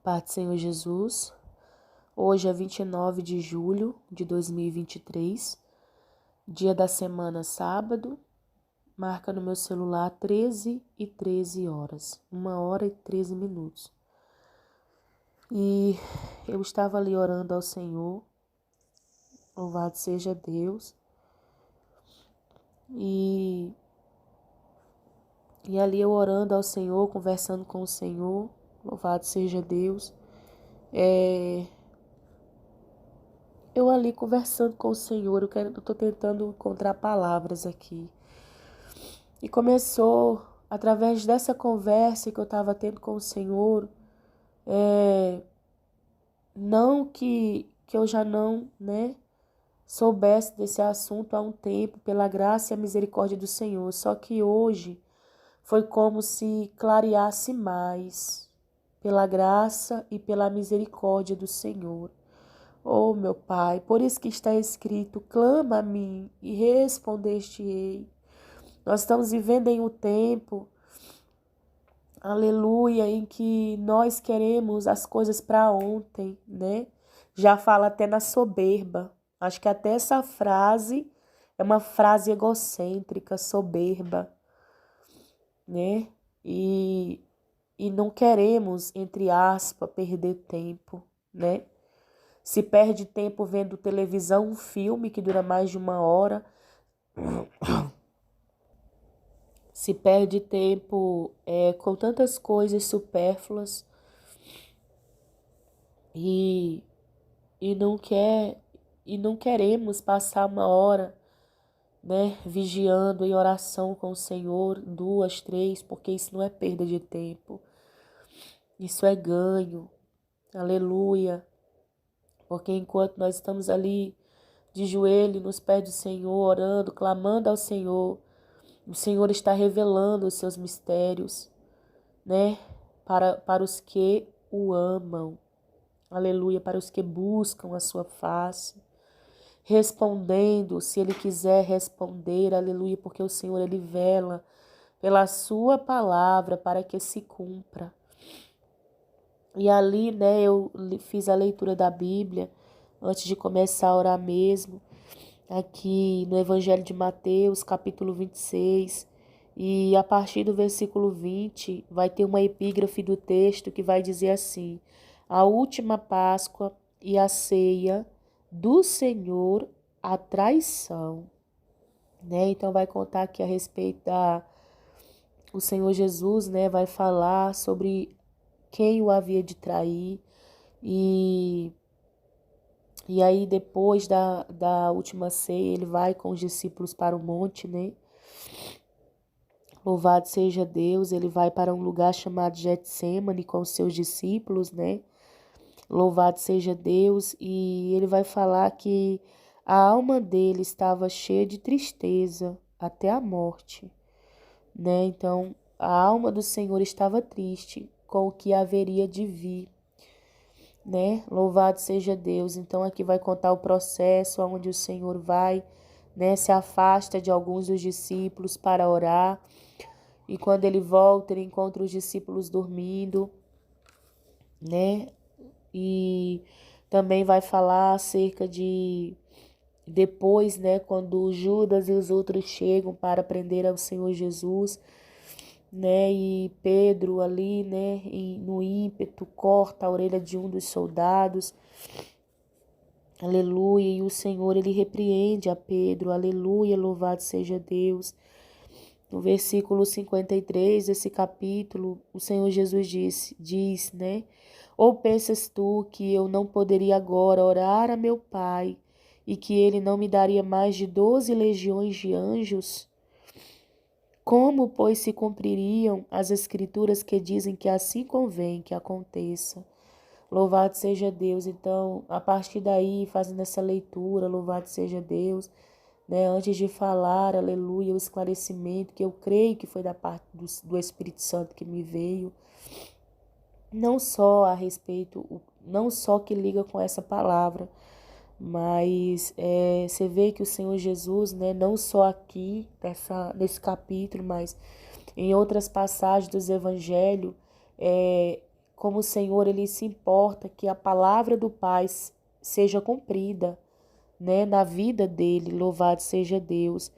Paz do Senhor Jesus. Hoje é 29 de julho de 2023, dia da semana sábado, marca no meu celular 13h13, 1h13. E eu estava ali orando ao Senhor, louvado seja Deus, e ali eu orando ao Senhor, conversando com o Senhor, louvado seja Deus, eu ali conversando com o Senhor, eu tô tentando encontrar palavras aqui. E começou, através dessa conversa que eu estava tendo com o Senhor, não que eu já não, soubesse desse assunto há um tempo, pela graça e a misericórdia do Senhor. Só que hoje foi como se clareasse mais, pela graça e pela misericórdia do Senhor. Oh, meu Pai, por isso que está escrito, clama a mim e respondeste-ei. Nós estamos vivendo em um tempo, aleluia, em que nós queremos as coisas para ontem, né? Já fala até na soberba. Acho que até essa frase é uma frase egocêntrica, soberba, né? E não queremos, entre aspas, perder tempo, né? Se perde tempo vendo televisão, um filme que dura mais de 1 hora. Se perde tempo com tantas coisas supérfluas e, não queremos passar 1 hora, né, vigiando em oração com o Senhor, 2, 3, porque isso não é perda de tempo, isso é ganho, aleluia, porque enquanto nós estamos ali de joelho nos pés do Senhor, orando, clamando ao Senhor, o Senhor está revelando os seus mistérios, né, para os que o amam, aleluia, para os que buscam a sua face, respondendo, se Ele quiser responder, aleluia, porque o Senhor, Ele vela pela sua palavra para que se cumpra. E ali, né, eu fiz a leitura da Bíblia, antes de começar a orar mesmo, aqui no Evangelho de Mateus, capítulo 26, e a partir do versículo 20, vai ter uma epígrafe do texto que vai dizer assim: a última Páscoa e a ceia do Senhor, a traição, né? Então vai contar aqui a respeito o Senhor Jesus, né, vai falar sobre quem o havia de trair e aí depois da última ceia ele vai com os discípulos para o monte, né? Louvado seja Deus, ele vai para um lugar chamado Getsêmani com os seus discípulos, né? Louvado seja Deus, e ele vai falar que a alma dele estava cheia de tristeza até a morte, né? Então, a alma do Senhor estava triste com o que haveria de vir, né? Louvado seja Deus. Então, aqui vai contar o processo onde o Senhor vai, né, se afasta de alguns dos discípulos para orar, e quando ele volta, ele encontra os discípulos dormindo, né? E também vai falar acerca de depois, né, quando Judas e os outros chegam para prender ao Senhor Jesus, né, e Pedro ali, né, no ímpeto, corta a orelha de um dos soldados, aleluia, e o Senhor, ele repreende a Pedro, aleluia, louvado seja Deus. No versículo 53 desse capítulo, o Senhor Jesus diz, né? Ou pensas tu que eu não poderia agora orar a meu Pai e que ele não me daria mais de 12 legiões de anjos? Como, pois, se cumpririam as escrituras que dizem que assim convém que aconteça? Louvado seja Deus. Então, a partir daí, fazendo essa leitura, louvado seja Deus, né? Antes de falar, aleluia, o esclarecimento que eu creio que foi da parte do Espírito Santo que me veio, não só a respeito, não só que liga com essa palavra, mas você vê que o Senhor Jesus, né, não só aqui nesse capítulo, mas em outras passagens dos evangelhos, como o Senhor, ele se importa que a palavra do Pai seja cumprida, né, na vida dele. Louvado seja Deus.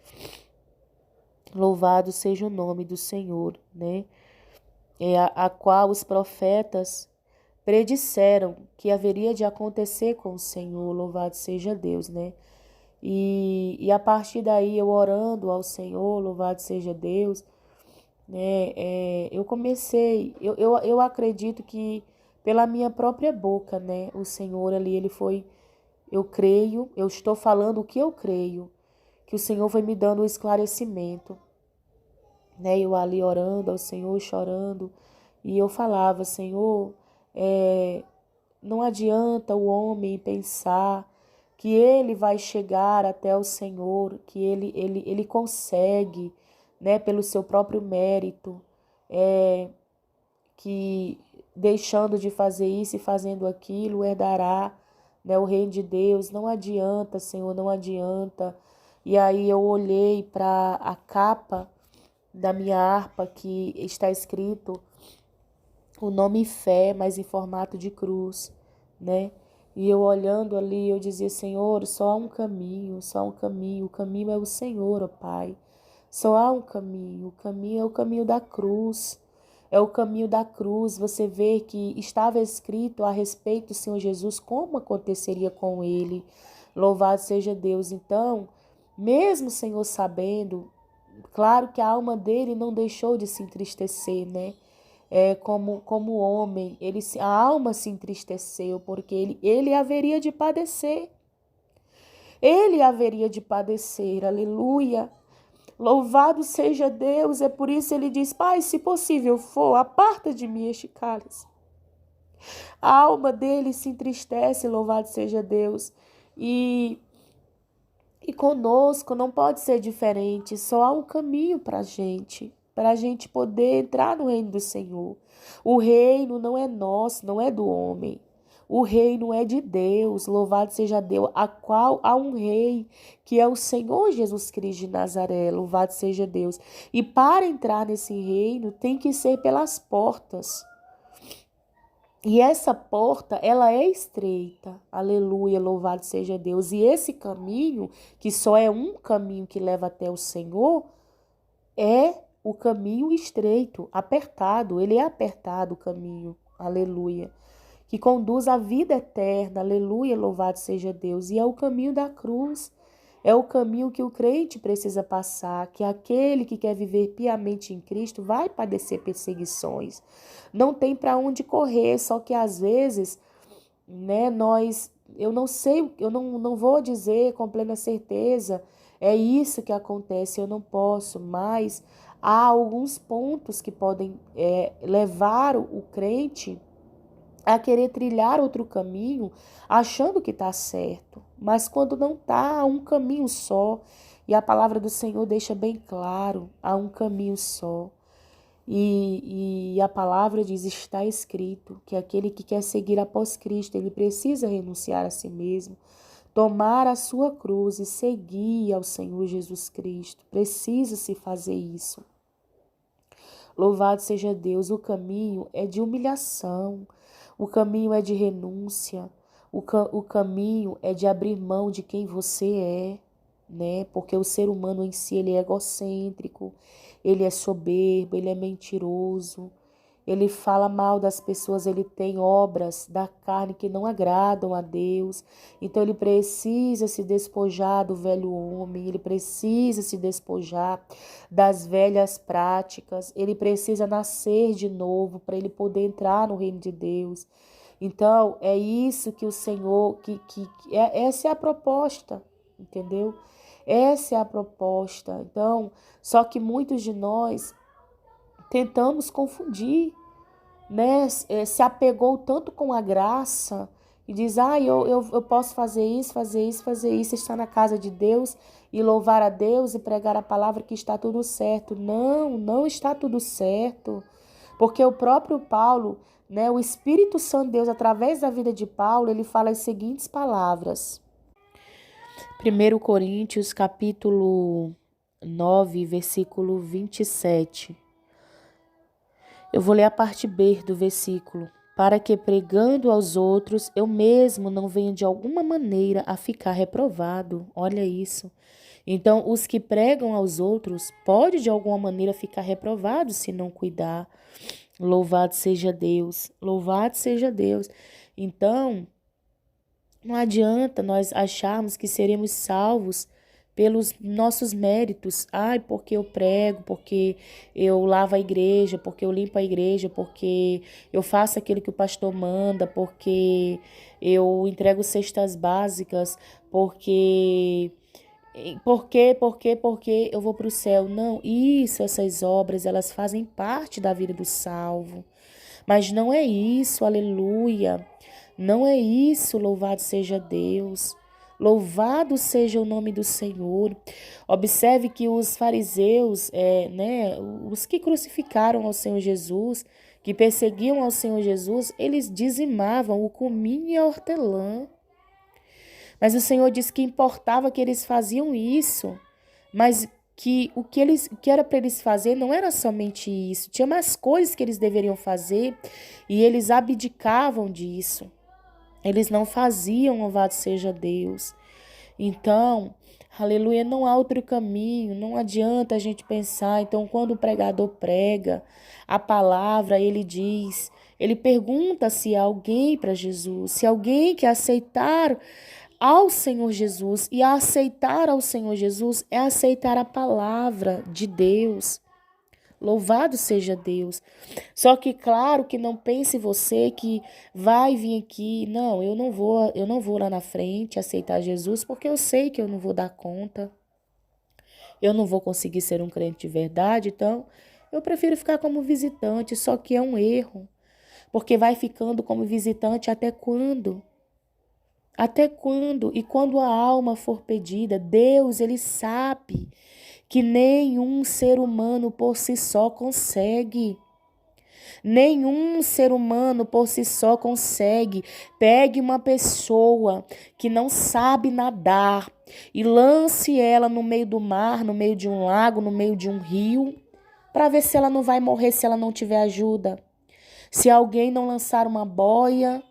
Louvado seja o nome do Senhor, né? A qual os profetas predisseram que haveria de acontecer com o Senhor. Louvado seja Deus, né? E a partir daí, eu orando ao Senhor, louvado seja Deus, né? Eu comecei, eu acredito que pela minha própria boca, né? O Senhor ali, ele foi, eu creio, eu estou falando o que eu creio, que o Senhor foi me dando o esclarecimento, né? Eu ali orando ao Senhor, chorando, e eu falava, Senhor, não adianta o homem pensar que ele vai chegar até o Senhor, que ele consegue, né, pelo seu próprio mérito, que deixando de fazer isso e fazendo aquilo, herdará, né, o reino de Deus. Não adianta, Senhor, não adianta. E aí eu olhei para a capa da minha harpa, que está escrito o nome fé, mas em formato de cruz, né? E eu olhando ali, eu dizia, Senhor, só há um caminho, só há um caminho. O caminho é o Senhor, ó Pai. Só há um caminho. O caminho é o caminho da cruz. É o caminho da cruz. Você vê que estava escrito a respeito do Senhor Jesus, como aconteceria com ele. Louvado seja Deus. Então, mesmo o Senhor sabendo, claro que a alma dele não deixou de se entristecer, né? Como homem, a alma se entristeceu, porque ele haveria de padecer. Ele haveria de padecer, aleluia. Louvado seja Deus, é por isso ele diz, Pai, se possível for, aparta de mim este cálice. A alma dele se entristece, louvado seja Deus. E conosco não pode ser diferente, só há um caminho para a gente poder entrar no reino do Senhor. O reino não é nosso, não é do homem. O reino é de Deus, louvado seja Deus, a qual há um rei, que é o Senhor Jesus Cristo de Nazaré, louvado seja Deus. E para entrar nesse reino tem que ser pelas portas. E essa porta, ela é estreita, aleluia, louvado seja Deus. E esse caminho, que só é um caminho que leva até o Senhor, é o caminho estreito, apertado, ele é apertado o caminho, aleluia, que conduz à vida eterna, aleluia, louvado seja Deus. E é o caminho da cruz, é o caminho que o crente precisa passar, que aquele que quer viver piamente em Cristo vai padecer perseguições. Não tem para onde correr, só que às vezes, né, eu não sei, eu não vou dizer com plena certeza, é isso que acontece, eu não posso, mas há alguns pontos que podem levar o crente a querer trilhar outro caminho, achando que está certo. Mas quando não está, há um caminho só. E a palavra do Senhor deixa bem claro, há um caminho só. E a palavra diz, está escrito, que aquele que quer seguir após Cristo, ele precisa renunciar a si mesmo, tomar a sua cruz e seguir ao Senhor Jesus Cristo. Precisa se fazer isso. Louvado seja Deus, o caminho é de humilhação, o caminho é de renúncia, o caminho é de abrir mão de quem você é, né? Porque o ser humano em si, ele é egocêntrico, ele é soberbo, ele é mentiroso, ele fala mal das pessoas, ele tem obras da carne que não agradam a Deus. Então ele precisa se despojar do velho homem, ele precisa se despojar das velhas práticas, ele precisa nascer de novo para ele poder entrar no reino de Deus. Então é isso que o Senhor, essa é a proposta, entendeu? Essa é a proposta. Então, só que muitos de nós tentamos confundir, né? Se apegou tanto com a graça e diz, eu posso fazer isso, fazer isso, fazer isso, estar na casa de Deus e louvar a Deus e pregar a palavra que está tudo certo. Não, não está tudo certo, porque o próprio Paulo, né, o Espírito Santo de Deus, através da vida de Paulo, ele fala as seguintes palavras. 1 Coríntios, capítulo 9, versículo 27. Eu vou ler a parte B do versículo. para que pregando aos outros, eu mesmo não venha de alguma maneira a ficar reprovado. Olha isso. Então, os que pregam aos outros pode de alguma maneira ficar reprovado se não cuidar. Louvado seja Deus, louvado seja Deus. Então, não adianta nós acharmos que seremos salvos pelos nossos méritos. Ai, porque eu prego, porque eu lavo a igreja, porque eu limpo a igreja, porque eu faço aquilo que o pastor manda, porque eu entrego cestas básicas, porque eu vou para o céu. Não, essas obras, elas fazem parte da vida do salvo. Mas não é isso, aleluia. Não é isso, louvado seja Deus. Louvado seja o nome do Senhor. Observe que os fariseus, os que crucificaram ao Senhor Jesus, que perseguiam ao Senhor Jesus, eles dizimavam o cominho e a hortelã. Mas o Senhor disse que importava que eles faziam isso, mas que o que era para eles fazer não era somente isso, tinha mais coisas que eles deveriam fazer e eles abdicavam disso. Eles não faziam, louvado seja Deus. Então, aleluia, não há outro caminho, não adianta a gente pensar. Então, quando o pregador prega a palavra, ele pergunta se há alguém para Jesus, se alguém quer aceitar ao Senhor Jesus. E aceitar ao Senhor Jesus é aceitar a palavra de Deus. Louvado seja Deus. Só que claro que não pense você que vai vir aqui, não, eu não vou lá na frente aceitar Jesus, porque eu sei que eu não vou dar conta. Eu não vou conseguir ser um crente de verdade, então eu prefiro ficar como visitante, só que é um erro. Porque vai ficando como visitante até quando? Até quando? E quando a alma for pedida, Deus, ele sabe que nenhum ser humano por si só consegue. Nenhum ser humano por si só consegue. Pegue uma pessoa que não sabe nadar e lance ela no meio do mar, no meio de um lago, no meio de um rio, para ver se ela não vai morrer se ela não tiver ajuda. Se alguém não lançar uma boia,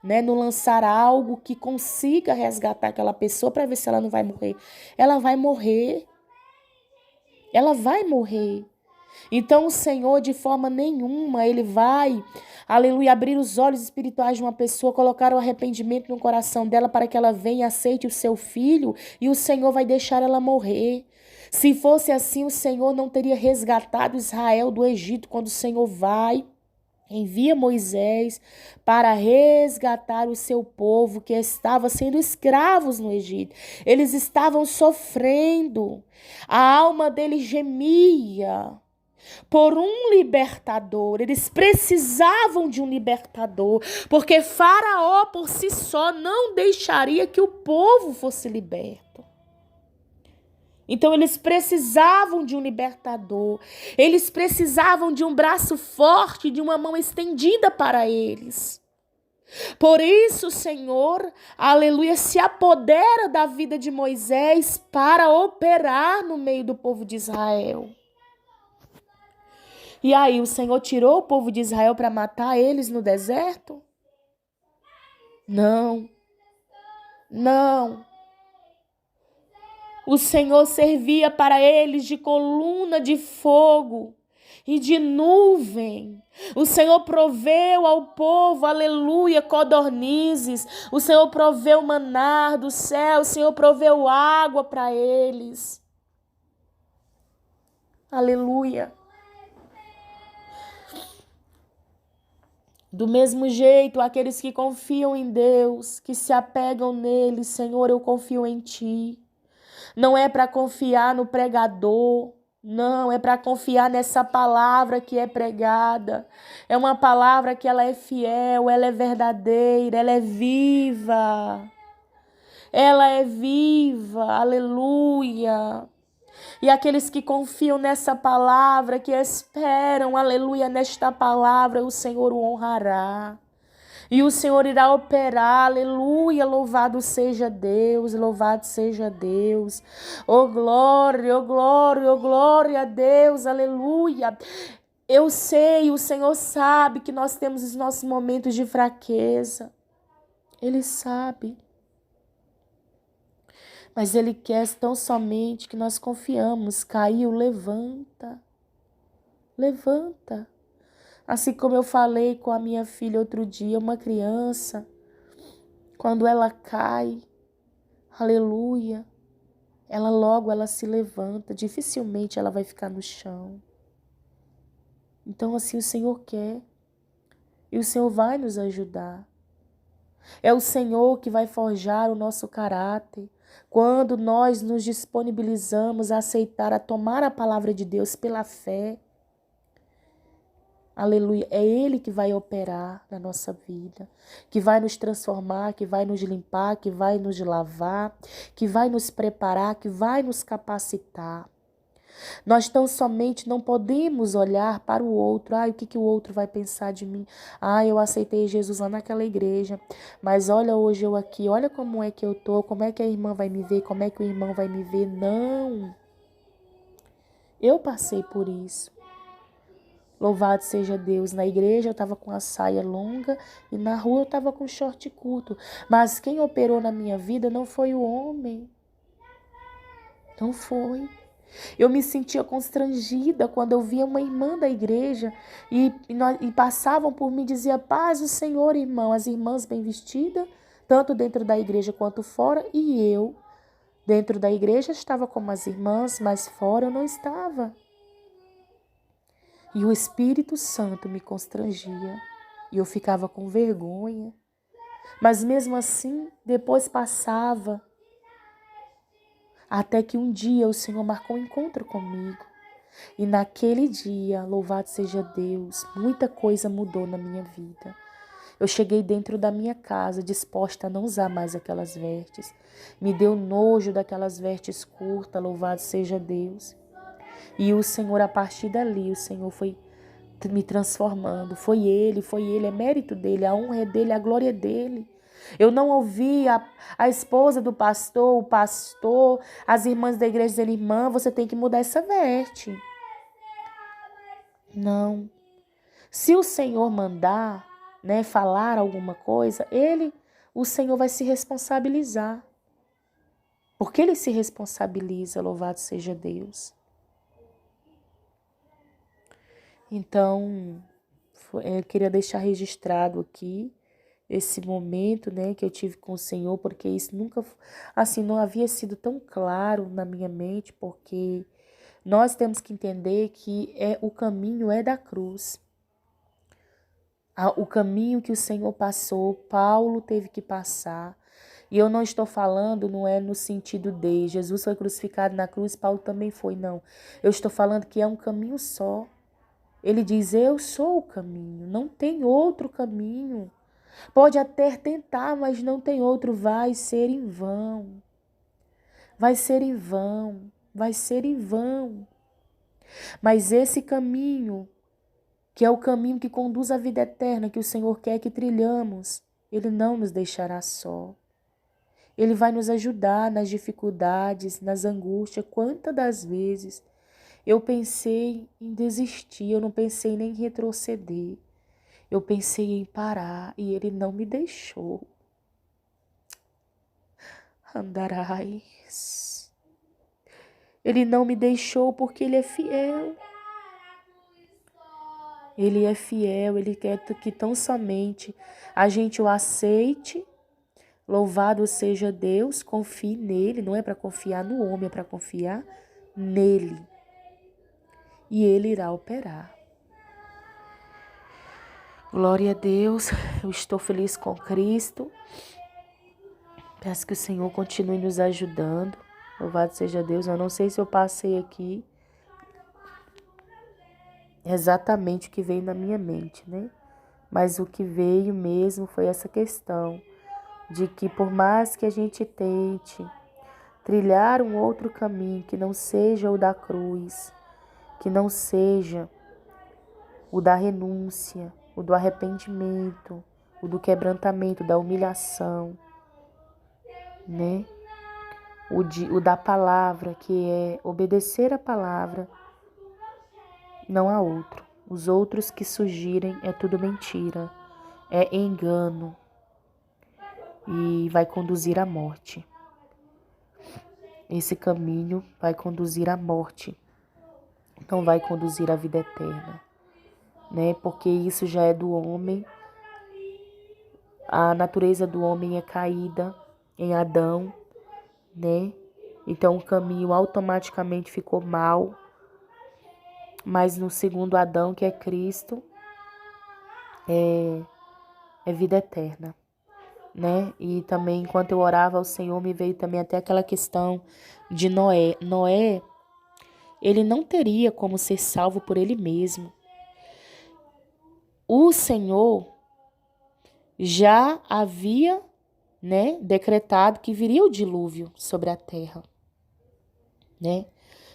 não lançar algo que consiga resgatar aquela pessoa para ver se ela não vai morrer. Ela vai morrer. Ela vai morrer. Então o Senhor, de forma nenhuma, ele vai, aleluia, abrir os olhos espirituais de uma pessoa, colocar o arrependimento no coração dela para que ela venha e aceite o seu filho, e o Senhor vai deixar ela morrer. Se fosse assim, o Senhor não teria resgatado Israel do Egito quando o Senhor envia Moisés para resgatar o seu povo que estava sendo escravos no Egito. Eles estavam sofrendo. A alma deles gemia por um libertador. Eles precisavam de um libertador, porque Faraó por si só não deixaria que o povo fosse liberto. Então eles precisavam de um libertador, eles precisavam de um braço forte, de uma mão estendida para eles. Por isso o Senhor, aleluia, se apodera da vida de Moisés para operar no meio do povo de Israel. E aí o Senhor tirou o povo de Israel para matar eles no deserto? Não, não. O Senhor servia para eles de coluna de fogo e de nuvem. O Senhor proveu ao povo, aleluia, codornizes. O Senhor proveu maná do céu. O Senhor proveu água para eles. Aleluia. Do mesmo jeito, aqueles que confiam em Deus, que se apegam nele, Senhor, eu confio em Ti. Não é para confiar no pregador, não, é para confiar nessa palavra que é pregada. É uma palavra que ela é fiel, ela é verdadeira, ela é viva. Ela é viva, aleluia. E aqueles que confiam nessa palavra, que esperam, aleluia, nesta palavra, o Senhor o honrará. E o Senhor irá operar, aleluia, louvado seja Deus, louvado seja Deus. Oh glória, oh glória, oh glória a Deus, aleluia. Eu sei, o Senhor sabe que nós temos os nossos momentos de fraqueza. Ele sabe. Mas Ele quer tão somente que nós confiamos. Caiu, levanta. Levanta. Assim como eu falei com a minha filha outro dia, uma criança, quando ela cai, aleluia, ela se levanta, dificilmente ela vai ficar no chão. Então assim o Senhor quer, e o Senhor vai nos ajudar. É o Senhor que vai forjar o nosso caráter. Quando nós nos disponibilizamos a aceitar, a tomar a palavra de Deus pela fé, aleluia, é Ele que vai operar na nossa vida, que vai nos transformar, que vai nos limpar, que vai nos lavar, que vai nos preparar, que vai nos capacitar. Nós tão somente não podemos olhar para o outro. O que o outro vai pensar de mim? Eu aceitei Jesus lá naquela igreja, mas olha hoje eu aqui, olha como é que eu tô, como é que a irmã vai me ver, como é que o irmão vai me ver. Não, eu passei por isso. Louvado seja Deus. Na igreja eu estava com a saia longa e na rua eu estava com short curto. Mas quem operou na minha vida não foi o homem. Não foi. Eu me sentia constrangida quando eu via uma irmã da igreja e passavam por mim e diziam: paz o Senhor, irmão. As irmãs bem vestidas, tanto dentro da igreja quanto fora. E eu, dentro da igreja, estava como as irmãs, mas fora eu não estava. E o Espírito Santo me constrangia e eu ficava com vergonha. Mas mesmo assim, depois passava. Até que um dia o Senhor marcou um encontro comigo. E naquele dia, louvado seja Deus, muita coisa mudou na minha vida. Eu cheguei dentro da minha casa disposta a não usar mais aquelas vestes. Me deu nojo daquelas vestes curtas, louvado seja Deus. E o Senhor, a partir dali, o Senhor foi me transformando. Foi Ele, é mérito dEle, a honra é dEle, a glória é dEle. Eu não ouvi a esposa do pastor, o pastor, as irmãs da igreja dizendo: irmã, você tem que mudar essa veste. Não. Se o Senhor mandar, falar alguma coisa, o Senhor vai se responsabilizar. Porque Ele se responsabiliza, louvado seja Deus. Então, eu queria deixar registrado aqui esse momento, que eu tive com o Senhor, porque isso nunca, assim, não havia sido tão claro na minha mente, porque nós temos que entender que o caminho é da cruz. O caminho que o Senhor passou, Paulo teve que passar. E eu não estou falando, não é no sentido de Jesus foi crucificado na cruz, Paulo também foi, não. Eu estou falando que é um caminho só. Ele diz: eu sou o caminho, não tem outro caminho. Pode até tentar, mas não tem outro. Vai ser em vão. Vai ser em vão. Vai ser em vão. Mas esse caminho, que é o caminho que conduz à vida eterna, que o Senhor quer que trilhamos, Ele não nos deixará só. Ele vai nos ajudar nas dificuldades, nas angústias. Quantas das vezes eu pensei em desistir, eu não pensei nem em retroceder. Eu pensei em parar e Ele não me deixou. Andarais. Ele não me deixou porque Ele é fiel. Ele é fiel, Ele quer que tão somente a gente o aceite. Louvado seja Deus, confie nele. Não é para confiar no homem, é para confiar nele. E Ele irá operar. Glória a Deus, eu estou feliz com Cristo. Peço que o Senhor continue nos ajudando. Louvado seja Deus. Eu não sei se eu passei aqui exatamente o que veio na minha mente, Mas o que veio mesmo foi essa questão de que por mais que a gente tente trilhar um outro caminho que não seja o da cruz, que não seja o da renúncia, o do arrependimento, o do quebrantamento, da humilhação, o da palavra, que é obedecer a palavra, não há outro. Os outros que surgirem é tudo mentira, é engano e vai conduzir à morte. Esse caminho vai conduzir à morte, não vai conduzir à vida eterna, né? Porque isso já é do homem. A natureza do homem é caída em Adão, né? Então o caminho automaticamente ficou mal. Mas no segundo Adão, que é Cristo, é vida eterna, né? E também, enquanto eu orava ao Senhor, me veio também até aquela questão de Noé. Noé, ele não teria como ser salvo por ele mesmo. O Senhor já havia, né, decretado que viria o dilúvio sobre a terra, né?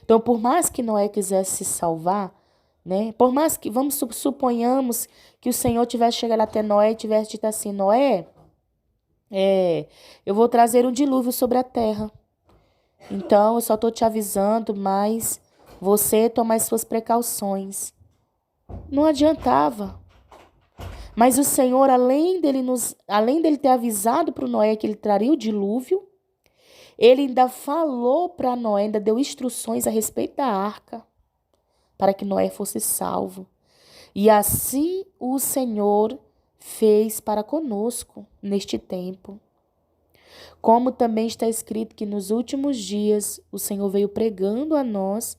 Então, por mais que Noé quisesse se salvar, né? Por mais que, suponhamos que o Senhor tivesse chegado até Noé e tivesse dito assim, Noé, eu vou trazer um dilúvio sobre a terra. Então, eu só estou te avisando, mas você toma as suas precauções. Não adiantava. Mas o Senhor, além dele ter avisado para o Noé que ele traria o dilúvio, ele ainda falou para Noé, ainda deu instruções a respeito da arca, para que Noé fosse salvo. E assim o Senhor fez para conosco neste tempo. Como também está escrito que nos últimos dias o Senhor veio pregando a nós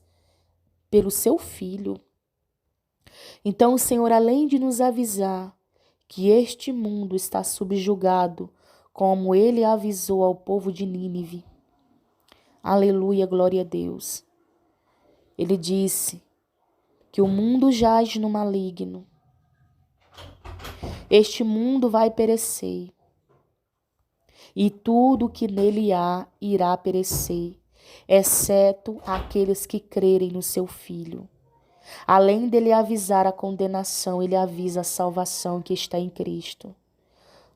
pelo seu Filho. Então o Senhor, além de nos avisar que este mundo está subjugado, como ele avisou ao povo de Nínive, aleluia, glória a Deus. Ele disse que o mundo jaz no maligno. Este mundo vai perecer. E tudo que nele há irá perecer, exceto aqueles que crerem no seu Filho. Além dele avisar a condenação, ele avisa a salvação que está em Cristo.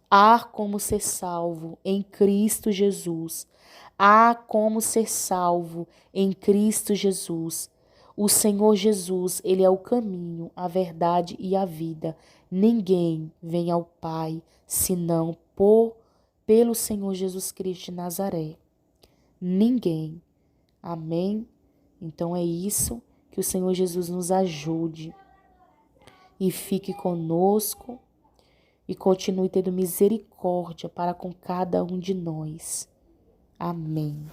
Há como ser salvo em Cristo Jesus. Há como ser salvo em Cristo Jesus. O Senhor Jesus, ele é o caminho, a verdade e a vida. Ninguém vem ao Pai senão pelo Senhor Jesus Cristo de Nazaré. Ninguém. Amém? Então é isso. Que o Senhor Jesus nos ajude e fique conosco e continue tendo misericórdia para com cada um de nós. Amém.